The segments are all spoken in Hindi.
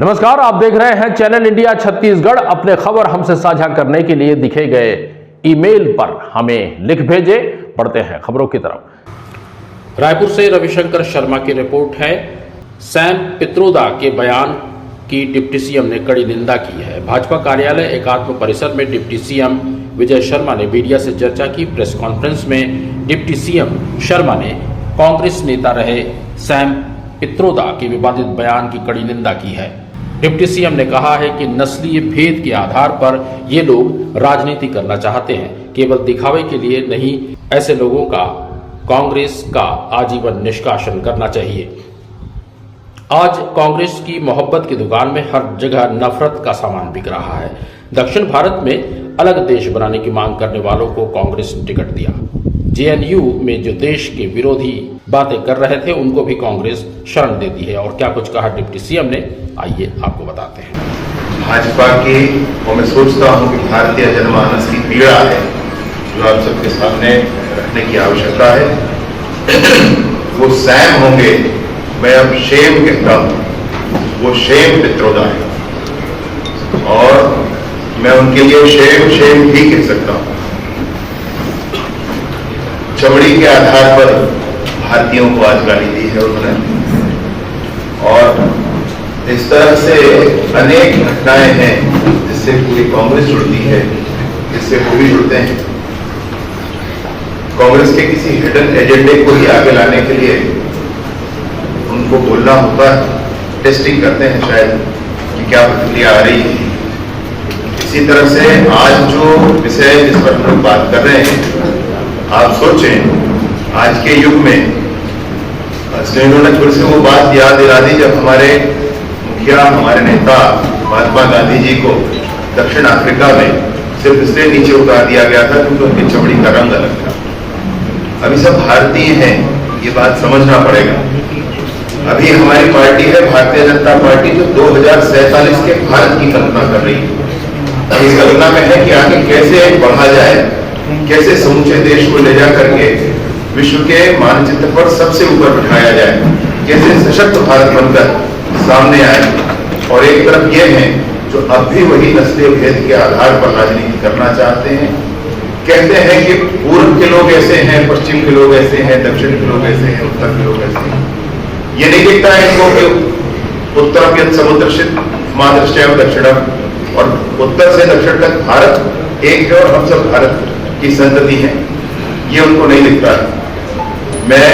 नमस्कार, आप देख रहे हैं चैनल इंडिया छत्तीसगढ़। अपने खबर हमसे साझा करने के लिए दिखे गए ईमेल पर हमें लिख भेजे। बढ़ते हैं खबरों की तरफ। रायपुर से रविशंकर शर्मा की रिपोर्ट है। सैम पित्रोदा के बयान की डिप्टी सीएम ने कड़ी निंदा की है। भाजपा कार्यालय एकात्म परिसर में डिप्टी सीएम विजय शर्मा ने मीडिया से चर्चा की। प्रेस कॉन्फ्रेंस में डिप्टी सीएम शर्मा ने कांग्रेस नेता रहे सैम पित्रोदा के विवादित बयान की कड़ी निंदा की है। डिप्टी सीएम ने कहा है कि नस्लीय भेद के आधार पर ये लोग राजनीति करना चाहते हैं, केवल दिखावे के लिए नहीं। ऐसे लोगों का कांग्रेस का आजीवन निष्कासन करना चाहिए। आज कांग्रेस की मोहब्बत की दुकान में हर जगह नफरत का सामान बिक रहा है। दक्षिण भारत में अलग देश बनाने की मांग करने वालों को कांग्रेस ने टिकट दिया। जेएनयू में जो देश के विरोधी बातें कर रहे थे उनको भी कांग्रेस शरण देती है। और क्या कुछ कहा डिप्टी सीएम ने, आइए आपको बताते हैं। भाजपा की और मैं सोचता हूं कि भारतीय जनमानस की पीड़ा है जो आप सबके सामने रखने की आवश्यकता है। वो सैम होंगे, मैं अब शेम कहता हूं, वो शेम पित्रोदा है और मैं उनके लिए शेम भी कह सकता हूं। चमड़ी के आधार पर भारतीयों को आज गाली दी है उन्होंने और इस तरह से अनेक घटनाएं हैं जिससे पूरी कांग्रेस जुड़ती है, जिससे वो भी जुड़ते हैं। कांग्रेस के किसी हिडन एजेंडे को ही आगे लाने के लिए उनको बोलना होता है, टेस्टिंग करते हैं शायद कि क्या प्रतिक्रिया आ रही है। इसी तरह से आज जो विषय जिस पर हम लोग बात कर रहे हैं, आप सोचें आज के युग में इन्होंने फिर से वो बात याद दिला दी जब हमारे मुखिया, हमारे नेता महात्मा गांधी जी को दक्षिण अफ्रीका में सिर्फ इसलिए नीचे उतार दिया गया था क्योंकि उनकी चमड़ी का रंग अलग था। अभी सब भारतीय हैं, ये बात समझना पड़ेगा। अभी हमारी पार्टी है भारतीय जनता पार्टी जो 2047 के भारत की कल्पना कर रही है। इस कल्पना में है कि आगे कैसे बढ़ा जाए, कैसे समूचे देश को ले जा करके विश्व के मानचित्र पर सबसे ऊपर बिठाया जाए, कैसे सशक्त भारत बनकर सामने आए। और एक तरफ ये है जो अब भी वही नस्लीय भेद के आधार पर राजनीति करना चाहते हैं। कहते हैं कि पूर्व के लोग ऐसे हैं, पश्चिम के लोग ऐसे हैं, दक्षिण के लोग ऐसे हैं, उत्तर के लोग ऐसे हैं। ये नहीं दिखता है इनको कि उत्तरम यत् समुद्रशित मादृश्यम दक्षिणम, और उत्तर से दक्षिण तक भारत एक है और हम सब भारत की संतति है। ये उनको नहीं दिखता है। मैं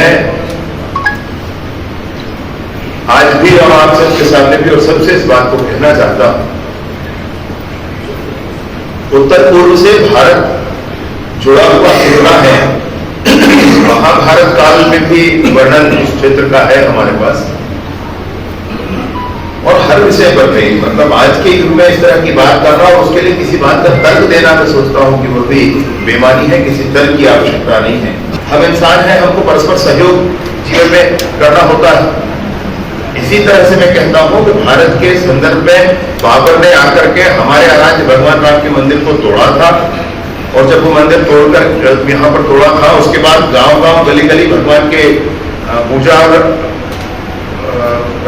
आज भी और आप सबके सामने भी और सबसे इस बात को कहना चाहता हूं, उत्तर पूर्व से भारत जुड़ा हुआ है। महाभारत काल में भी वर्णन इस क्षेत्र का है हमारे पास और हर विषय पर नहीं। मतलब आज के युग में इस तरह की बात करना और उसके लिए किसी बात का तर्क देना, मैं सोचता हूं कि वो भी बेईमानी है, किसी तर्क की आवश्यकता नहीं है। हम इंसान हैं, हमको परस्पर सहयोग जीवन में करना होता है। इसी तरह से मैं कहता हूं कि भारत के संदर्भ में बाबर ने आकर के हमारे राज्य भगवान राम के मंदिर को तोड़ा था और जब वो मंदिर तोड़कर यहाँ पर तोड़ा था उसके बाद गांव-गांव, गली-गली भगवान के पूजा और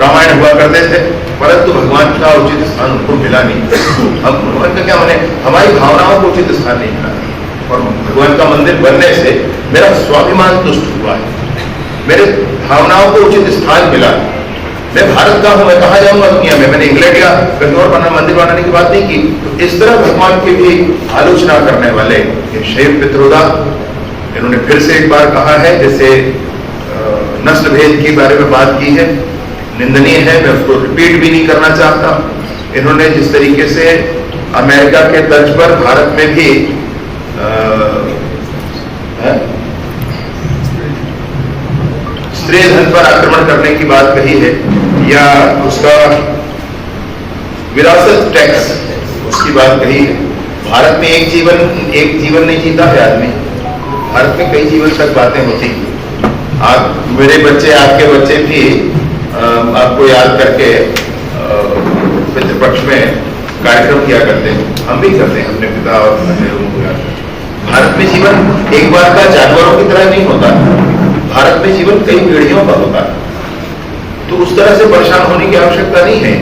रामायण हुआ करते थे, परंतु भगवान का उचित स्थान उनको मिला नहीं। हम भगवान का क्या माने, हमारी भावनाओं को उचित स्थान नहीं मिला और भगवान का मंदिर बनने से मेरा स्वाभिमान तुष्ट हुआ है, मेरे भावनाओं को उचित स्थान मिला। मैं भारत का हूं, मैं कहा जाऊंगा दुनिया में, मैंने इंग्लैंड या कहीं और मंदिर बनाने की बात नहीं की। तो इस तरह भगवान की भी आलोचना करने वाले ये शेम पित्रोदा, इन्होंने फिर से एक बार कहा है, जैसे नस्ल भेद के बारे में बात की है, निंदनीय है, मैं उसको रिपीट भी नहीं करना चाहता। इन्होंने जिस तरीके से अमेरिका के तर्ज पर भारत में भी स्त्री धन पर आक्रमण करने की बात कही है या उसका विरासत टैक्स उसकी बात कही है। भारत में एक जीवन नहीं जीता है आदमी, भारत में कई जीवन तक बातें होती हैं। आप, मेरे बच्चे, आपके बच्चे भी आपको याद करके पितृपक्ष में कार्यक्रम किया करते हैं, हम भी करते हैं अपने पिता और अन्य लोगों को याद करते। भारत में जीवन एक बार का जानवरों की तरह नहीं होता, भारत में जीवन कई पीढ़ियों का होता है। तो उस तरह से परेशान होने की आवश्यकता नहीं है।